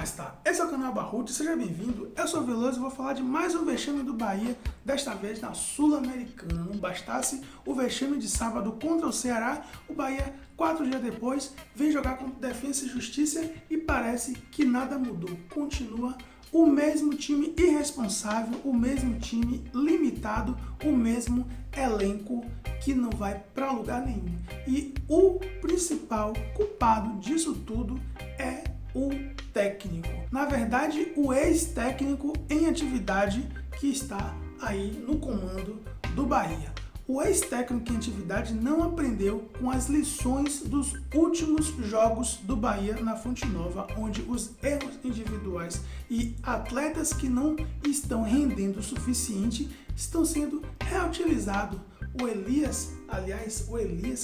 mais tá? Esse é o canal Barruti, seja bem-vindo, eu sou o Veloso e vou falar de mais um vexame do Bahia, desta vez na Sul-Americana. Não bastasse o vexame de sábado contra o Ceará, o Bahia, 4 dias depois, vem jogar contra Defensa e Justiça e parece que nada mudou. Continua o mesmo time irresponsável, o mesmo time limitado, o mesmo elenco que não vai para lugar nenhum. E o principal culpado disso tudo é o técnico. Na verdade, o ex-técnico em atividade que está aí no comando do Bahia. O ex-técnico em atividade não aprendeu com as lições dos últimos jogos do Bahia na Fonte Nova, onde os erros individuais e atletas que não estão rendendo o suficiente estão sendo reutilizados. O Elias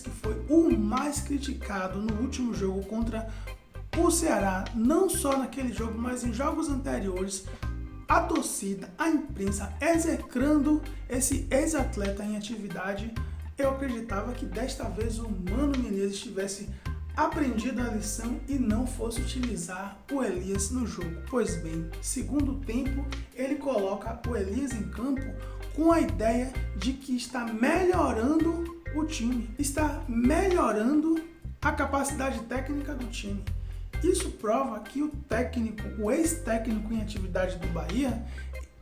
que foi o mais criticado no último jogo contra o Ceará, não só naquele jogo, mas em jogos anteriores, a torcida, a imprensa execrando esse ex-atleta em atividade. Eu acreditava que desta vez o Mano Menezes tivesse aprendido a lição e não fosse utilizar o Elias no jogo. Pois bem, segundo tempo, ele coloca o Elias em campo com a ideia de que está melhorando o time, está melhorando a capacidade técnica do time. Isso prova que o ex-técnico em atividade do Bahia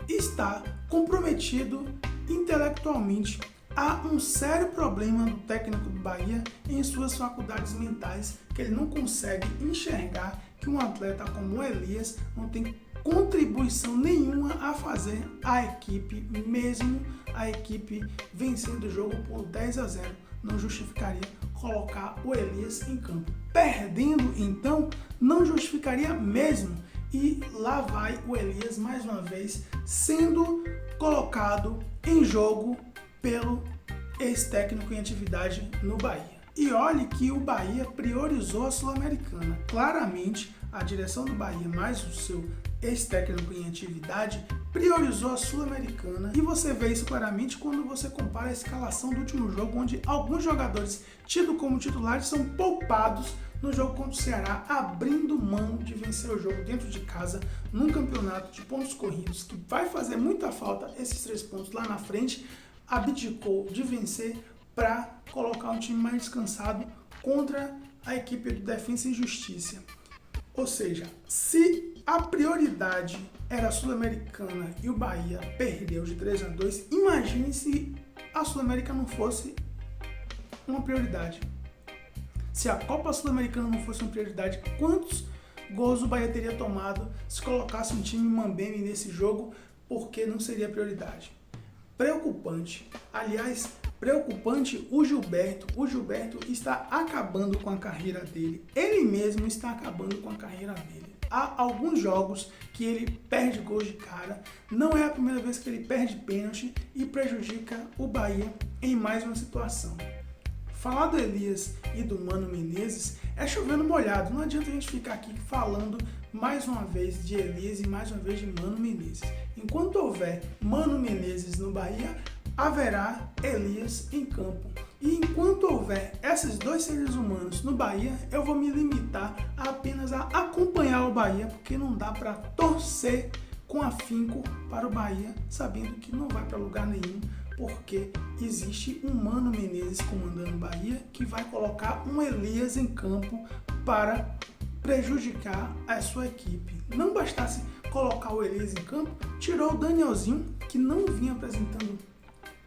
está comprometido intelectualmente. Há um sério problema do técnico do Bahia em suas faculdades mentais, que ele não consegue enxergar que um atleta como o Elias não tem contribuição nenhuma a fazer à equipe, mesmo a equipe vencendo o jogo por 10-0. Não justificaria colocar o Elias em campo. Perdendo, então, não justificaria mesmo. E lá vai o Elias mais uma vez sendo colocado em jogo pelo ex-técnico em atividade no Bahia. E olhe que o Bahia priorizou a Sul-Americana. Claramente, a direção do Bahia, mais o seu ex-técnico em atividade, priorizou a Sul-Americana. E você vê isso claramente quando você compara a escalação do último jogo, onde alguns jogadores tidos como titulares são poupados no jogo contra o Ceará, abrindo mão de vencer o jogo dentro de casa, num campeonato de pontos corridos, que vai fazer muita falta esses 3 pontos lá na frente. Abdicou de vencer para colocar um time mais descansado contra a equipe do Defensa e Justiça. Ou seja, se a prioridade era a Sul-Americana e o Bahia perdeu de 3-2, imagine se a Sul-Americana não fosse uma prioridade. Se a Copa Sul-Americana não fosse uma prioridade, quantos gols o Bahia teria tomado se colocasse um time mambembe nesse jogo, porque não seria prioridade? Preocupante. Aliás, preocupante o Gilberto. O Gilberto está acabando com a carreira dele. Ele mesmo está acabando com a carreira dele. Há alguns jogos que ele perde gols de cara. Não é a primeira vez que ele perde pênalti e prejudica o Bahia em mais uma situação. Falar do Elias e do Mano Menezes é chovendo molhado. Não adianta a gente ficar aqui falando mais uma vez de Elias e mais uma vez de Mano Menezes. Enquanto houver Mano Menezes no Bahia, haverá Elias em campo. E enquanto houver esses dois seres humanos no Bahia, eu vou me limitar a apenas a acompanhar o Bahia, porque não dá para torcer com afinco para o Bahia, sabendo que não vai para lugar nenhum, porque existe um Mano Menezes comandando o Bahia que vai colocar um Elias em campo para prejudicar a sua equipe. Não bastasse colocar o Elias em campo, tirou o Danielzinho, que não vinha apresentando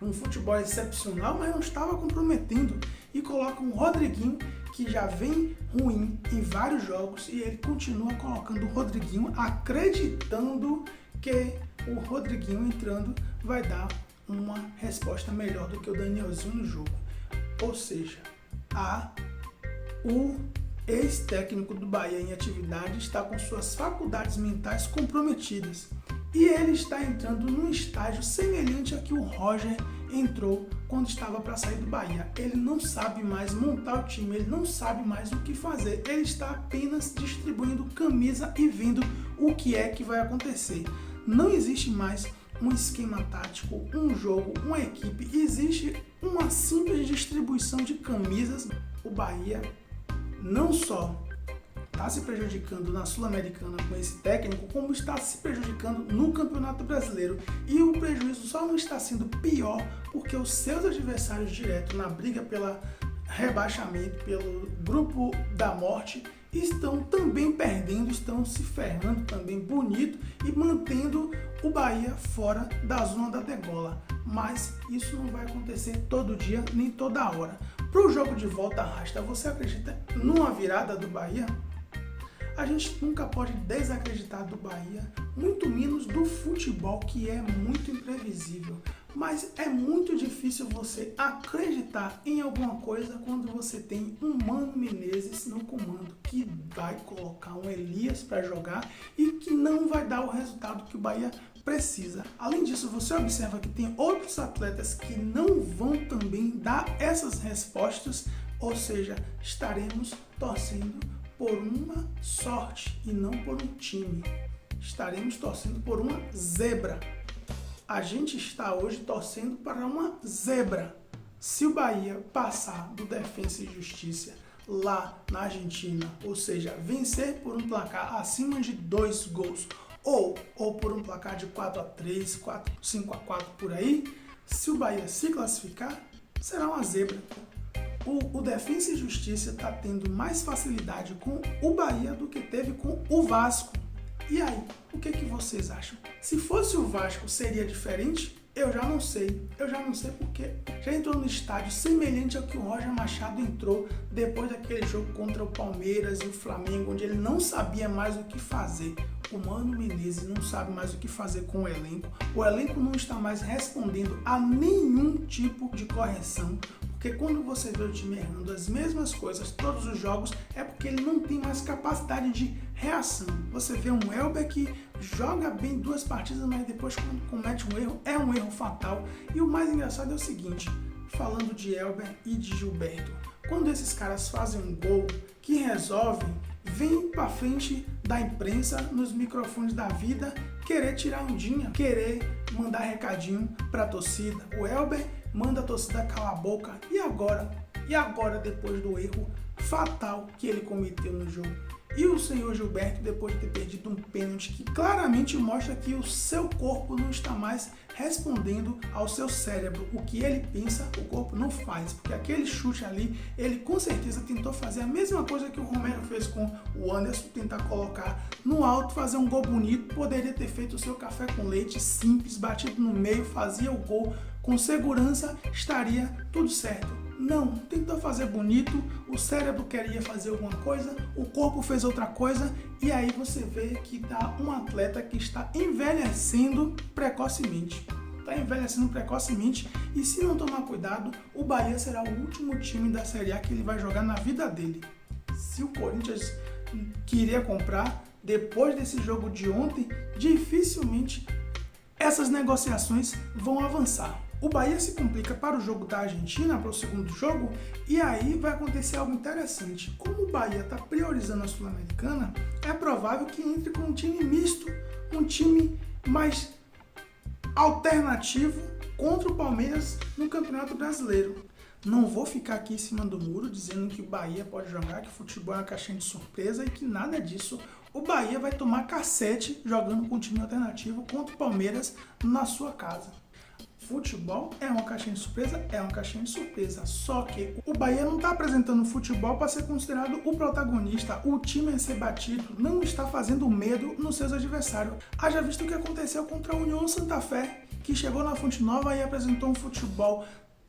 um futebol excepcional, mas não estava comprometendo, e coloca um Rodriguinho, que já vem ruim em vários jogos, e ele continua colocando o Rodriguinho, acreditando que o Rodriguinho entrando vai dar uma resposta melhor do que o Danielzinho no jogo. Ou seja, o ex-técnico do Bahia em atividade está com suas faculdades mentais comprometidas. E ele está entrando num estágio semelhante a que o Roger entrou quando estava para sair do Bahia. Ele não sabe mais montar o time, ele não sabe mais o que fazer. Ele está apenas distribuindo camisa e vendo o que é que vai acontecer. Não existe mais um esquema tático, um jogo, uma equipe. Existe uma simples distribuição de camisas. O Bahia não só está se prejudicando na Sul-Americana com esse técnico, como está se prejudicando no Campeonato Brasileiro. E o prejuízo só não está sendo pior porque os seus adversários diretos na briga pelo rebaixamento, pelo grupo da morte, estão também perdendo, estão se ferrando também bonito e mantendo o Bahia fora da zona da degola. Mas isso não vai acontecer todo dia nem toda hora. Para o jogo de volta, Rasta, você acredita numa virada do Bahia? A gente nunca pode desacreditar do Bahia, muito menos do futebol, que é muito imprevisível. Mas é muito difícil você acreditar em alguma coisa quando você tem um Mano Menezes no comando, que vai colocar um Elias para jogar e que não vai dar o resultado que o Bahia precisa. Além disso, você observa que tem outros atletas que não vão também dar essas respostas, ou seja, estaremos torcendo por uma sorte e não por um time. Estaremos torcendo por uma zebra. A gente está hoje torcendo para uma zebra. Se o Bahia passar do Defensa e Justiça lá na Argentina, ou seja, vencer por um placar acima de 2 gols, ou por um placar de 4-3, 5-4 por aí, se o Bahia se classificar, será uma zebra. O Defensa e Justiça está tendo mais facilidade com o Bahia do que teve com o Vasco. E aí, o que vocês acham? Se fosse o Vasco, seria diferente? Eu já não sei. Porque já entrou no estádio semelhante ao que o Roger Machado entrou depois daquele jogo contra o Palmeiras e o Flamengo, onde ele não sabia mais o que fazer. O Mano Menezes não sabe mais o que fazer com o elenco. O elenco não está mais respondendo a nenhum tipo de correção. Porque quando você vê o time errando as mesmas coisas todos os jogos, é porque ele não tem mais capacidade de reação. Você vê um Elber que joga bem 2 partidas, mas depois quando comete um erro, é um erro fatal. E o mais engraçado é o seguinte, falando de Elber e de Gilberto, quando esses caras fazem um gol que resolvem, vem pra frente da imprensa, nos microfones da vida, querer tirar ondinha, querer mandar recadinho pra torcida. O Elber manda a torcida calar a boca. E agora depois do erro fatal que ele cometeu no jogo? E o senhor Gilberto, depois de ter perdido um pênalti que claramente mostra que o seu corpo não está mais respondendo ao seu cérebro. O que ele pensa, o corpo não faz. Porque aquele chute ali, ele com certeza tentou fazer a mesma coisa que o Romero fez com o Anderson, tentar colocar no alto, fazer um gol bonito. Poderia ter feito o seu café com leite simples, batido no meio, fazia o gol com segurança, estaria tudo certo. Não, tentou fazer bonito, o cérebro queria fazer alguma coisa, o corpo fez outra coisa, e aí você vê que dá um atleta que está envelhecendo precocemente. E se não tomar cuidado, o Bahia será o último time da Série A que ele vai jogar na vida dele. Se o Corinthians queria comprar, depois desse jogo de ontem, dificilmente essas negociações vão avançar. O Bahia se complica para o jogo da Argentina, para o segundo jogo, e aí vai acontecer algo interessante. Como o Bahia está priorizando a Sul-Americana, é provável que entre com um time misto, um time mais alternativo contra o Palmeiras no Campeonato Brasileiro. Não vou ficar aqui em cima do muro dizendo que o Bahia pode jogar, que futebol é uma caixinha de surpresa e que nada disso. O Bahia vai tomar cacete jogando com um time alternativo contra o Palmeiras na sua casa. Futebol é uma caixinha de surpresa? É uma caixinha de surpresa. Só que o Bahia não está apresentando futebol para ser considerado o protagonista. O time a ser batido não está fazendo medo nos seus adversários. Haja visto o que aconteceu contra a União Santa Fé, que chegou na Fonte Nova e apresentou um futebol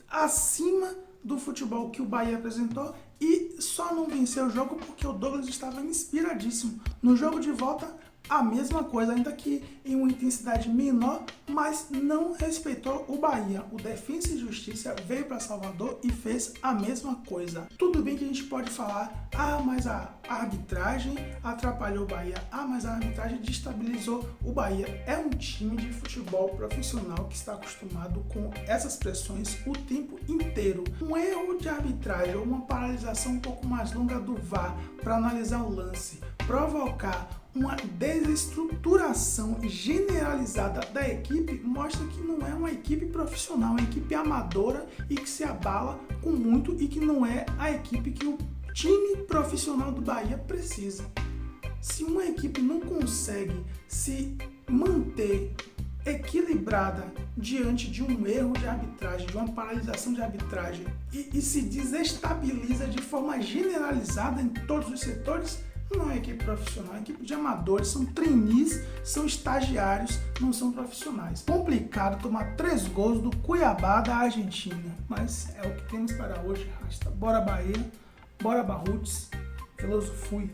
acima do futebol que o Bahia apresentou e só não venceu o jogo porque o Douglas estava inspiradíssimo. No jogo de volta, a mesma coisa, ainda que em uma intensidade menor, mas não respeitou o Bahia. O Defensa e Justiça veio para Salvador e fez a mesma coisa. Tudo bem que a gente pode falar, mas a arbitragem atrapalhou o Bahia, mas a arbitragem destabilizou o Bahia. É um time de futebol profissional que está acostumado com essas pressões o tempo inteiro. Um erro de arbitragem ou uma paralisação um pouco mais longa do VAR para analisar o lance, provocar uma desestruturação generalizada da equipe, mostra que não é uma equipe profissional, é uma equipe amadora e que se abala com muito e que não é a equipe que o time profissional do Bahia precisa. Se uma equipe não consegue se manter equilibrada diante de um erro de arbitragem, de uma paralisação de arbitragem e se desestabiliza de forma generalizada em todos os setores, não é equipe profissional, é equipe de amadores, são trainees, são estagiários, não são profissionais. Complicado tomar 3 gols do Cuiabá da Argentina, mas é o que temos para hoje, Rasta. Bora Bahia, bora Barrutes, Veloso fui.